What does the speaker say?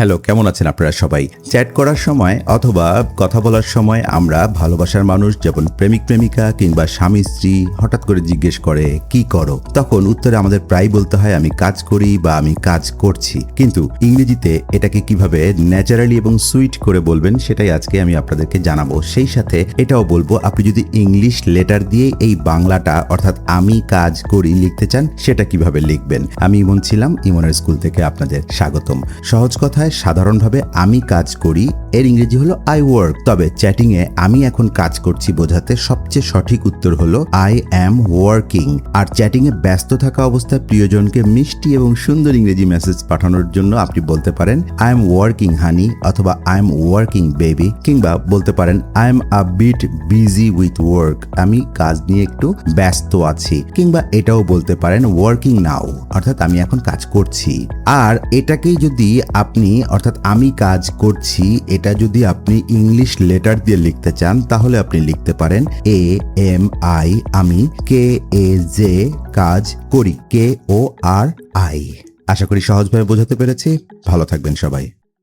Hello, কেমন আছেন আপনারা সবাই? চ্যাট করার সময় অথবা কথা বলার সময় আমরা ভালোবাসার মানুষ যেমন প্রেমিক প্রেমিকা কিংবা স্বামী স্ত্রী হঠাৎ করে জিজ্ঞেস করে কি করো, তখন উত্তরে আমাদের প্রায় বলতে হয় আমি কাজ করি বা আমি কাজ করছি। কিন্তু ইংরেজিতে এটাকে কিভাবে ন্যাচারালি এবং সুইট করে বলবেন সেটাই আজকে আমি আপনাদেরকে জানাবো। সেই সাথে এটাও বলবো আপনি যদি ইংলিশ লেটার দিয়ে এই বাংলাটা অর্থাৎ আমি কাজ করি লিখতে চান সেটা কিভাবে লিখবেন। আমি ইমন ছিলাম, ইমনের স্কুল থেকে আপনাদের স্বাগতম। সহজ কথায় সাধারণভাবে আমি কাজ করি এর ইংরেজি হলো আই ওয়ার্ক, তবে চ্যাটিং এ আমি এখন কাজ করছি বোঝাতে সবচেয়ে সঠিক উত্তর হলো আই অ্যাম ওয়ার্কিং। আর চ্যাটিং এ ব্যস্ত থাকা অবস্থায় প্রিয়জনকে মিষ্টি এবং সুন্দর ইংরেজি মেসেজ পাঠানোর জন্য আপনি বলতে পারেন আই এম ওয়ার্কিং হানি অথবা আই এম ওয়ার্কিং বেবি, কিংবা বলতে পারেন I am a bit busy with work, আমি কাজ নিয়ে একটু ব্যস্ত আছি, কিংবা এটাও বলতে পারেন ওয়ার্কিং নাও অর্থাৎ আমি এখন কাজ করছি। আর এটাকেই যদি আপনি অর্থাৎ আমি কাজ করছি এটা যদি আপনি ইংলিশ লেটার দিয়ে লিখতে চান তাহলে আপনি লিখতে পারেন এ এম আই, আমি কে এ জে, কাজ করি কে ও আর আই। আশা করি সহজভাবে বোঝাতে পেরেছি। ভালো থাকবেন সবাই।